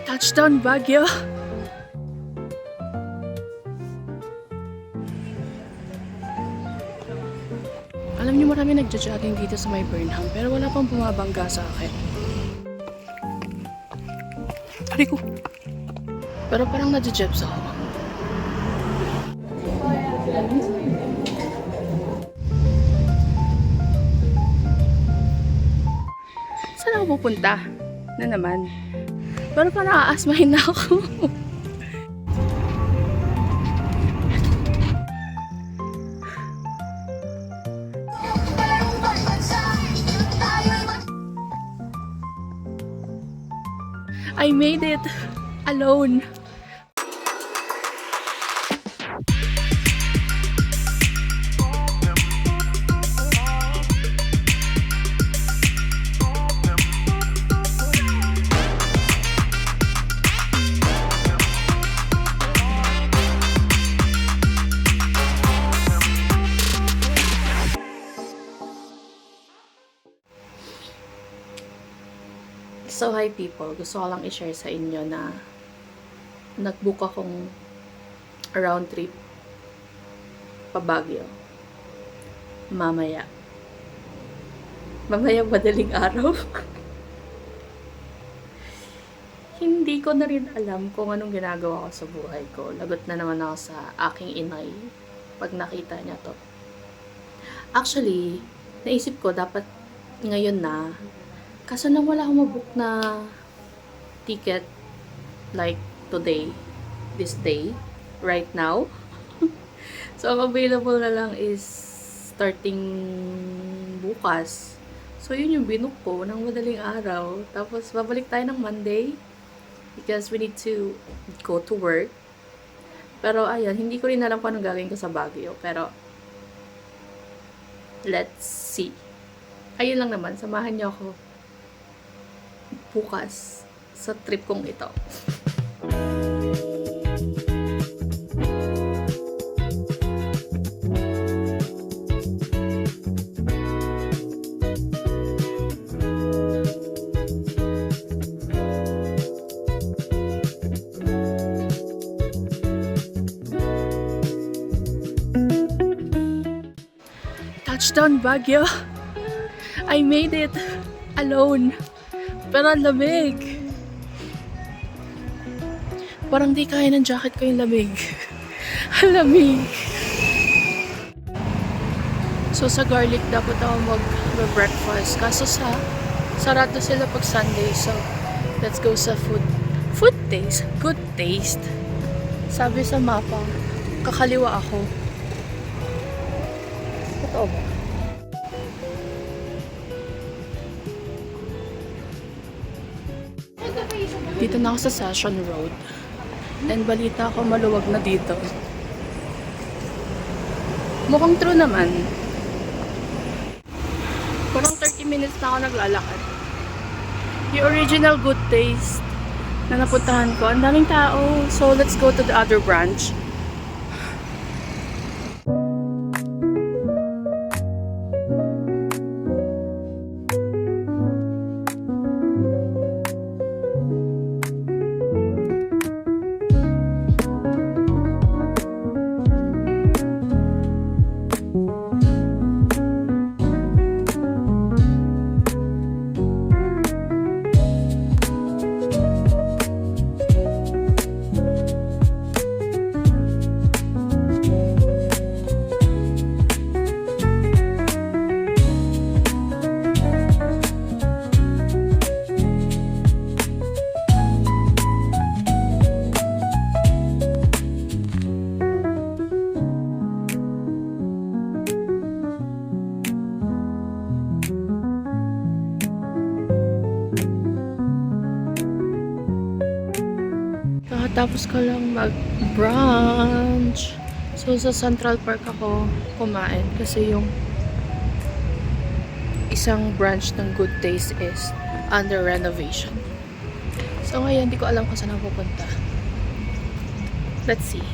Touchdown Baguio! Alam niyo, marami nagja-jogging dito sa may Burnham, pero wala pang bumabangga sa akin. Aray ko! Pero parang nadja-jeps ako. Saan ako pupunta? Na naman. Pero parang naaasmahin na ako. I made it alone. So hi people, gusto ko lang i-share sa inyo na nag-book akong round trip pa Baguio. Mamaya madaling araw. Hindi ko na rin alam kung anong ginagawa ko sa buhay ko. Lagot na naman ako sa aking inay pag nakita niya to. Actually, naisip ko dapat ngayon na. Kaso lang wala akong mabook na ticket like today, this day, right now. So, ang available na lang is starting bukas. So, yun yung binook ko ng madaling araw. Tapos, babalik tayo ng Monday because we need to go to work. Pero, ayan, hindi ko rin alam kung anong gagawin ko sa Baguio. Pero, let's see. Ayun lang naman, samahan niyo ako bukas sa trip kong ito. Touchdown Baguio! I made it alone. Pero ang lamig. Parang di kaya ng jacket ko yung lamig. Ang lamig. So sa garlic dapat ako mag-breakfast. Kaso sarado sila pag Sunday. So let's go sa food. Food taste. Good taste. Sabi sa mapa, kakaliwa ako. Totoo ba? Dito na ako sa Session Road. And balita ko maluwag na dito. Mukhang true naman. Parang 30 minutes na ako naglalakad. Yung original Good Taste na napuntahan ko, ang daming tao. So let's go to the other branch. Tapos ko lang mag-brunch. So, sa Central Park ako kumain kasi yung isang branch ng Good Taste is under renovation. So, ngayon, hindi ko alam kung saan ako pupunta. Let's see.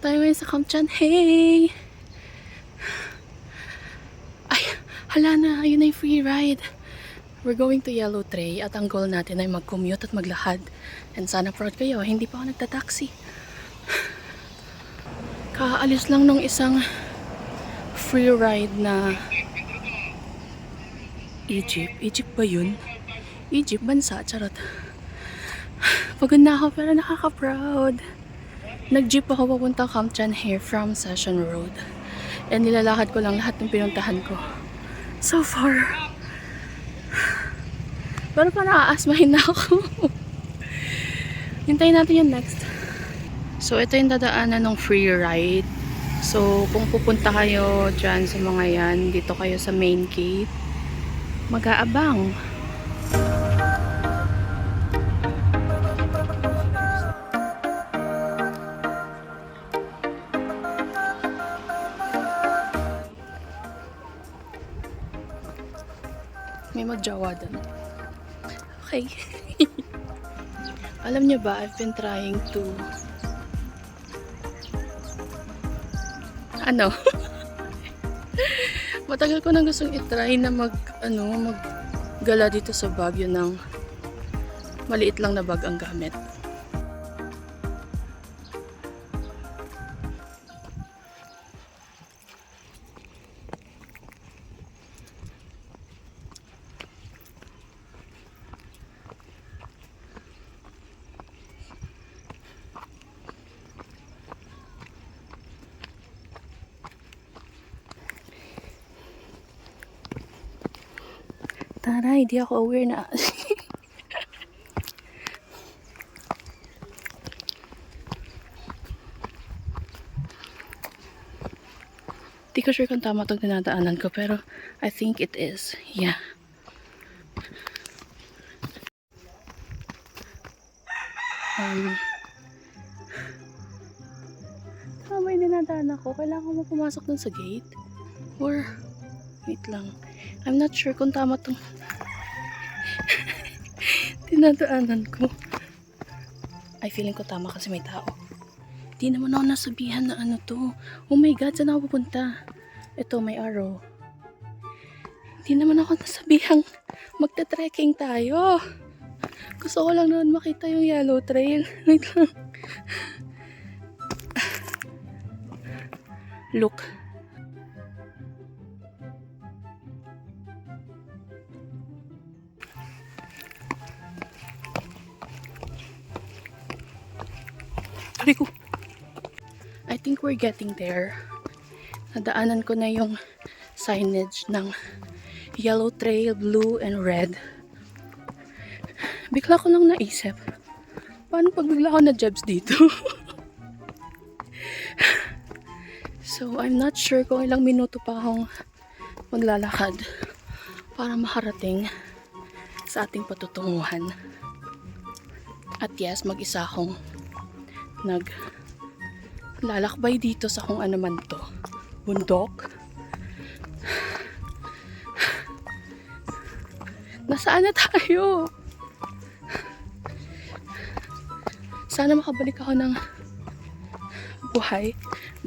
tayo ngayon sa Kamchan. Hey! Ay, hala na. Ayun na yung free ride. We're going to Yellow Tray at ang goal natin ay mag-commute at maglakad. And sana proud kayo, hindi pa ako nagta-taxi. Kaalis lang nung isang free ride na Egypt. Egypt ba yun? Egypt, bansa, charot. Pagod na ako pero nakaka-proud. Nag-jeep ako papunta Kamchan here from Session Road. And nilalakad ko lang lahat ng pinuntahan ko. So far. Pero pa naaasmahin na ako. Hintayin natin yung next. So ito yung dadaanan ng free ride. So kung pupunta kayo dyan sa mga yan, dito kayo sa main gate, mag-aabang. May magjawa doon. Okay. Alam niyo ba, I've been trying to matagal ko nang gustong itry na maggala dito sa Baguio ng maliit lang na bag ang gamit. Taray, di ako aware na. Di ko sure kung tama itong dinadaanan ko, pero I think it is. Yeah. Tama yung dinadaanan ko. Kailangan mo pumasok dun sa gate? Or, wait lang. I'm not sure kung tama itong dinadaanan ko. Ay, feeling ko tama kasi may tao. Di naman ako nasabihan na ano to. Oh my God, saan ako pupunta? Ito, may arrow. Di naman ako nasabihang magta-trekking tayo. Gusto ko lang naman makita yung Yellow Trail. Wait lang. Look. I think we're getting there. Nadaanan ko na yung signage ng Yellow Trail, blue and red. Bigla ko lang naisip, paano pag bigla ako na jebs dito? So, I'm not sure kung ilang minuto pa akong maglalakad para makarating sa ating patutunguhan. At yes, mag-isa akong naglalakbay dito sa kung ano man to. Bundok. Nasaan na tayo? Sana makabalik ako ng buhay,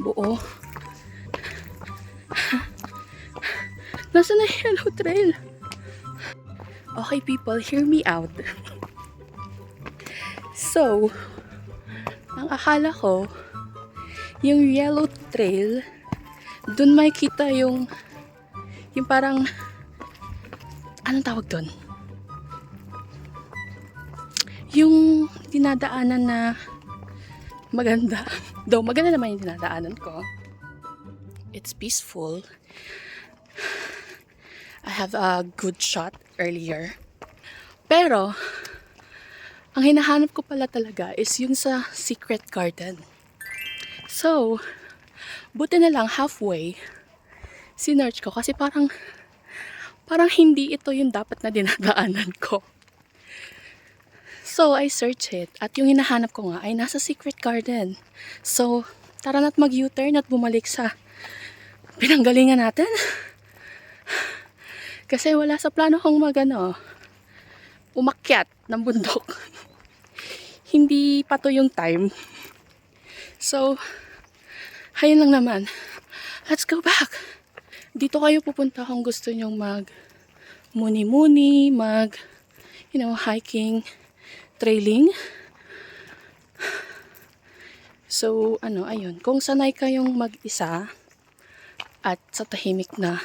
buo. Nasaan na yung Yellow Trail? Okay people, hear me out. So, ang akala ko, yung Yellow Trail, dun makikita yung parang, anong tawag dun? Yung dinadaanan na maganda. Though maganda naman yung dinadaanan ko. It's peaceful. I have a good shot earlier. Pero, ang hinahanap ko pala talaga is yung sa Secret Garden. So, buti na lang halfway, sinearch ko kasi parang hindi ito yung dapat na dinadaanan ko. So, I search it at yung hinahanap ko nga ay nasa Secret Garden. So, tara na't mag-U-turn at bumalik sa pinanggalingan natin. Kasi wala sa plano kong umakyat ng bundok. Hindi pa to yung time. So, Ayun lang naman. Let's go back. Dito kayo pupunta kung gusto nyong muni-muni, hiking, trailing. So, ayun. Kung sanay kayong mag-isa at sa tahimik na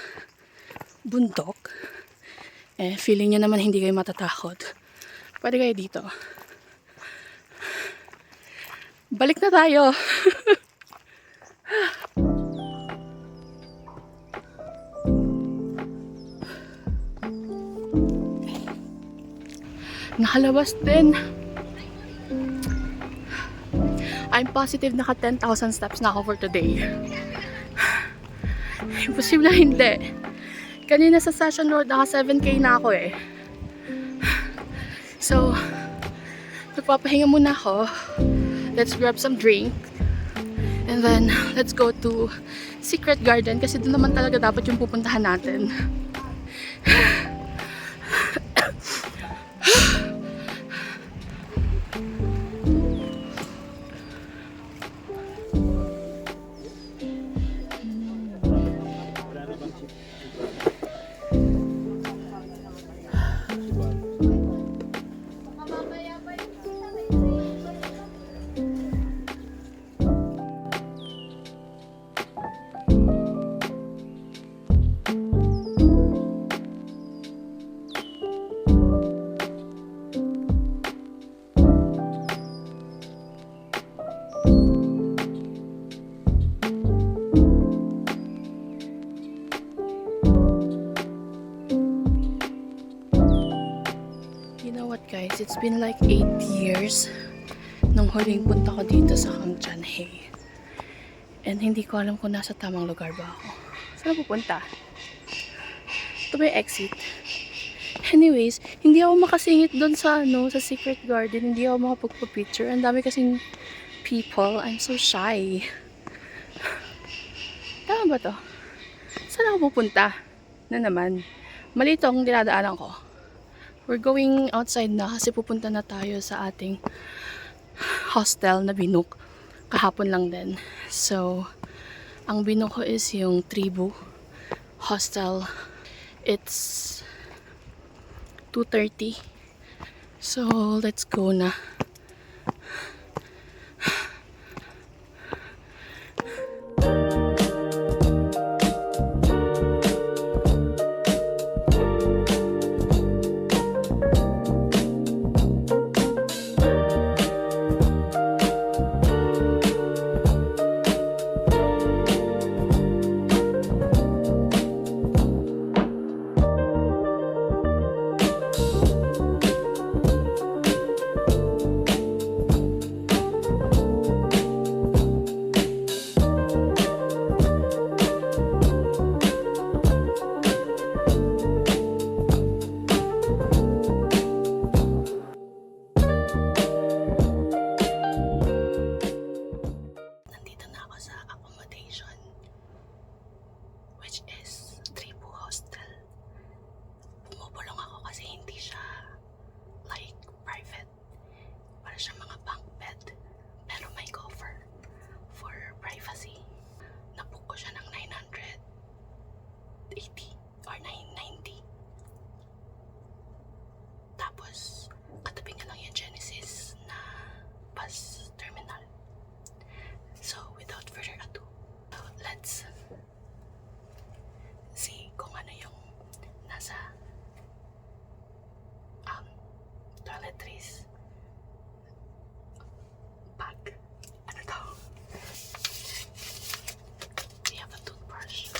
bundok, feeling nyo naman hindi kayo matatakot, pwede kayo dito. Balik na tayo! Nakalabas din. I'm positive naka 10,000 steps na ako for today. Imposible hindi. Kanina sa Session Road, naka 7K na ako eh. So, nagpapahinga muna ako. Let's grab some drink. And then, let's go to Secret Garden kasi doon naman talaga dapat yung pupuntahan natin. Guys, it's been like 8 years nung huling punta ko dito sa Kangchanhe. And hindi ko alam kung nasa tamang lugar ba ako. Saan pupunta? Ito ba yung exit? Anyways, hindi ako makasingit doon sa sa Secret Garden. Hindi ako makapagpa-picture. Ang dami kasing people. I'm so shy. Tama ba to? Saan ako pupunta? Na naman. Mali ito ang dinadaanan ko. We're going outside na kasi pupunta na tayo sa ating hostel na binook. Kahapon lang din. So, ang binook ko is yung Tribu Hostel. It's 2:30. So, let's go na. Toiletries. Bag. Ano to? We have a toothbrush.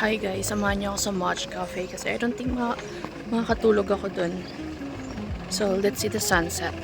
Hi guys, samahan niyo ako sa Moch Cafe kasi I don't think makakatulog ako dun. So, let's see the sunset.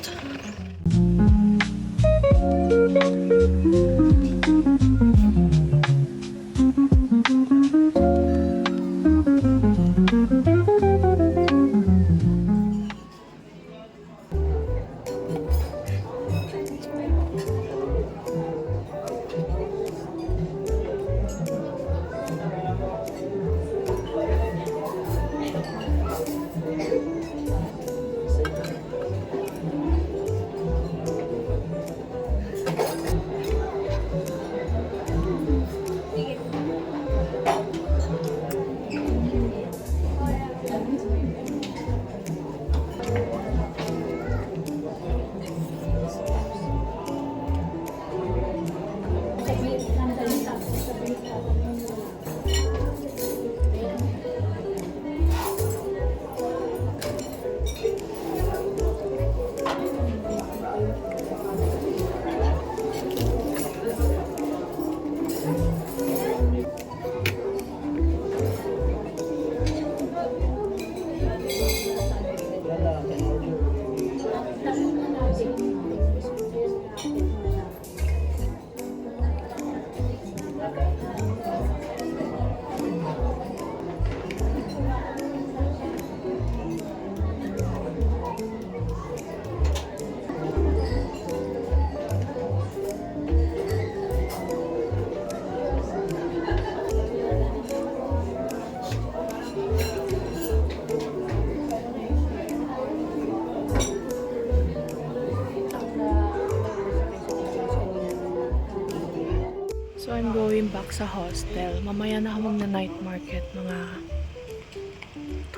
So, I'm going back sa hostel. Mamaya na ako magna-night market, mga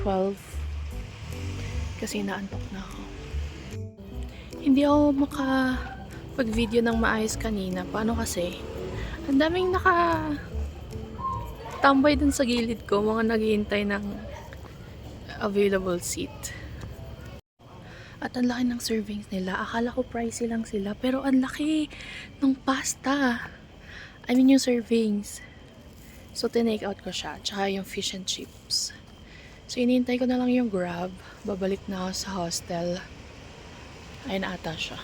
12. Kasi naantok na ako. Hindi ako makapag-video ng maayos kanina. Paano kasi? Ang daming tambay dun sa gilid ko. Mga naghihintay ng available seat. At ang laki ng servings nila. Akala ko pricey lang sila. Pero ang laki ng pasta. I mean yung servings. So, tinake out ko siya. Tsaka yung fish and chips. So, inihintay ko na lang yung Grab. Babalik na ako sa hostel. Ayun ata siya.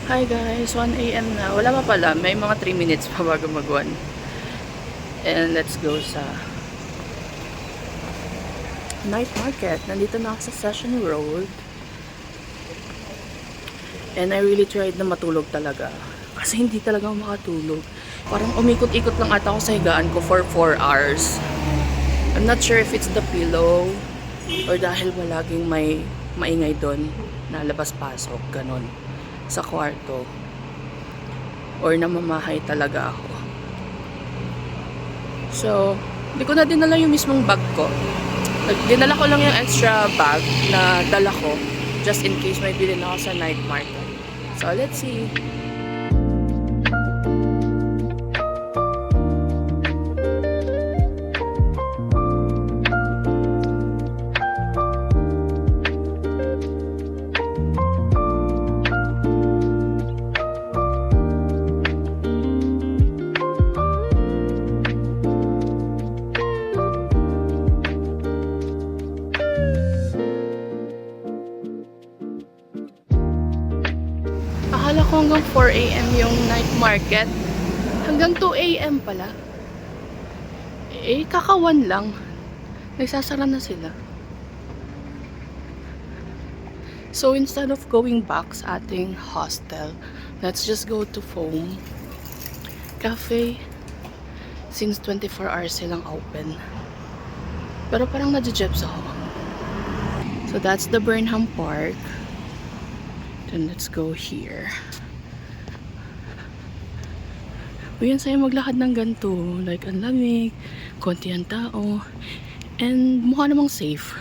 Hi guys, 1 AM na. Wala pa pala. May mga 3 minutes pa bago mag-1. And let's go sa night market. Nandito na ako sa Session Road. And I really tried na matulog talaga. Kasi hindi talaga ako makatulog. Parang umikot-ikot lang ata ako sa higaan ko for 4 hours. I'm not sure if it's the pillow or dahil malaging may maingay doon na labas-pasok, ganon, sa kwarto, or namamahay talaga ako. So, hindi ko na dinala yung mismong bag ko. Dinala ko lang yung extra bag na dala ko just in case may bilhin ako sa night market. So, let's see. Akala ko hanggang 4 AM yung night market. Hanggang 2 AM pala. Eh, kaka-1 lang. Nagsasara na sila. So instead of going back sa ating hostel, let's just go to Foam Cafe since 24 hours silang open. Pero parang nadjejebs ako. So that's the Burnham Park. Then let's go here. Uy, ang saya maglakad ng ganito. Like, ang lamig, konti ang tao, and mukha namang safe.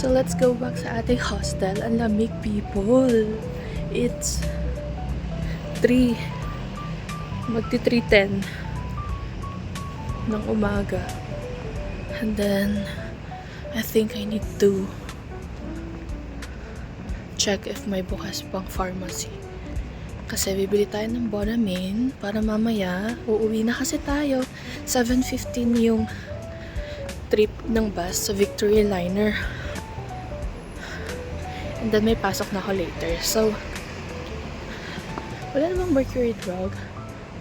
So let's go back sa ating hostel. Ang lamig, people. It's 3. Magti 3:10 ng umaga. And then I think I need to check if may bukas pang pharmacy. Kasi bibili tayo ng Bonamine para mamaya uuwi na kasi tayo. 7:15 yung trip ng bus sa Victory Liner. And then may pasok na ako later. So, wala namang Mercury Drug.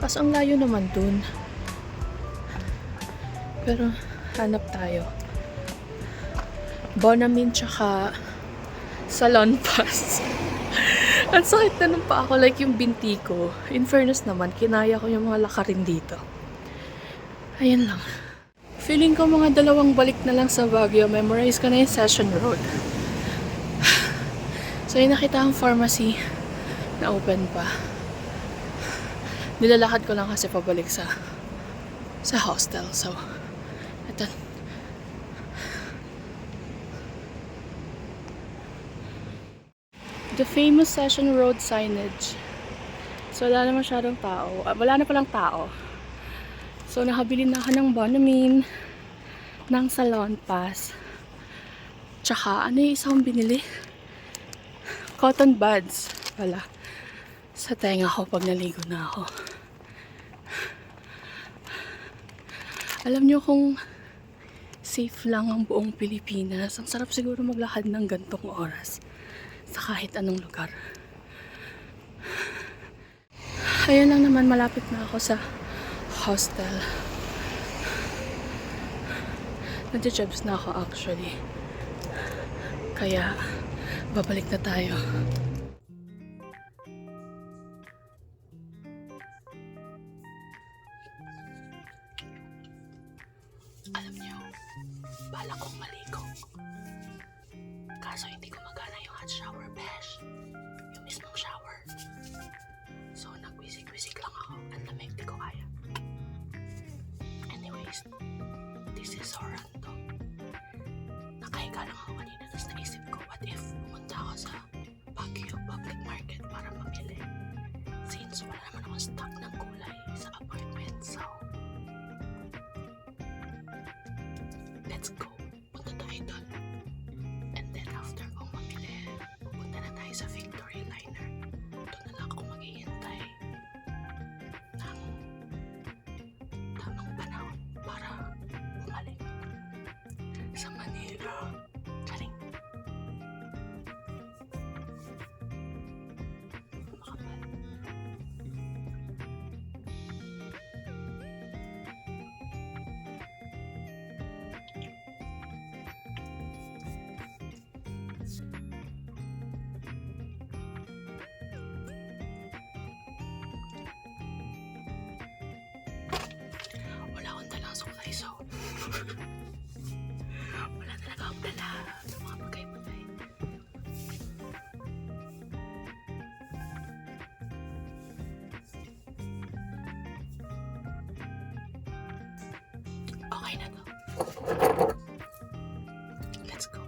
Kaso ang layo naman dun. Pero, hanap tayo. Bonamine tsaka Salon Pass. Ang sakit na nung pa ako. Like yung binti ko. In fairness naman, kinaya ko yung mga lakarin dito. Ayan lang. Feeling ko mga 2 balik na lang sa Baguio. Memorize ko na yung Session Road. So, yung nakita akong pharmacy na open pa. Nilalakad ko lang kasi pabalik sa hostel. So, ito. The famous Session Road signage. So, wala na masyadong tao. Wala na palang tao. So, nakabili na ako ng Bonamine, ng Salon Pass. Tsaka, ano yung isa kong binili? Cotton buds pala sa tenga ko pag naligo na ako. Alam nyo kung safe lang ang buong Pilipinas, ang sarap siguro maglakad ng gantong oras sa kahit anong lugar. Ayun lang naman, malapit na ako sa hostel. Nagja-jobs na ako actually. Kaya babalik na tayo. Alam niyo, balak kong maligo. Kaso hindi gumagana yung hot shower besh. Yung mismong shower. So nagwisig-wisig lang ako. Ang lamig, di ko kaya. Anyways, this is Sorrento. Nakahiga lang ako kanina, tapos naisip ko, what if pumunta ako sa Baguio Public Market para mamili? Since wala naman akong stock ng gulay sa apartment, so let's go. Punta tayo doon. And then after kong mamili, pupunta na tayo sa Victory Liner. Doon na lang ako maghihintay ng tamang panahon para bumalik sa Manila. Charing. Makapal. Okay na to. Let's go.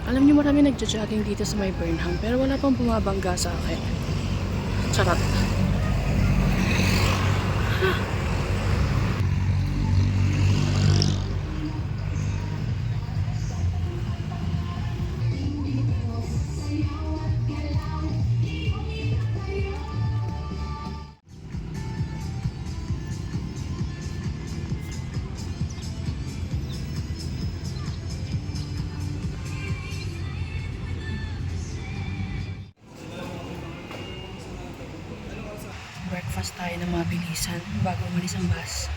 Alam niyo, marami nagja-jogging dito sa may Burnham, pero wala pang bumabangga sa akin. Charot. Breakfast tayo ng mabilisan bago umalis ang bus.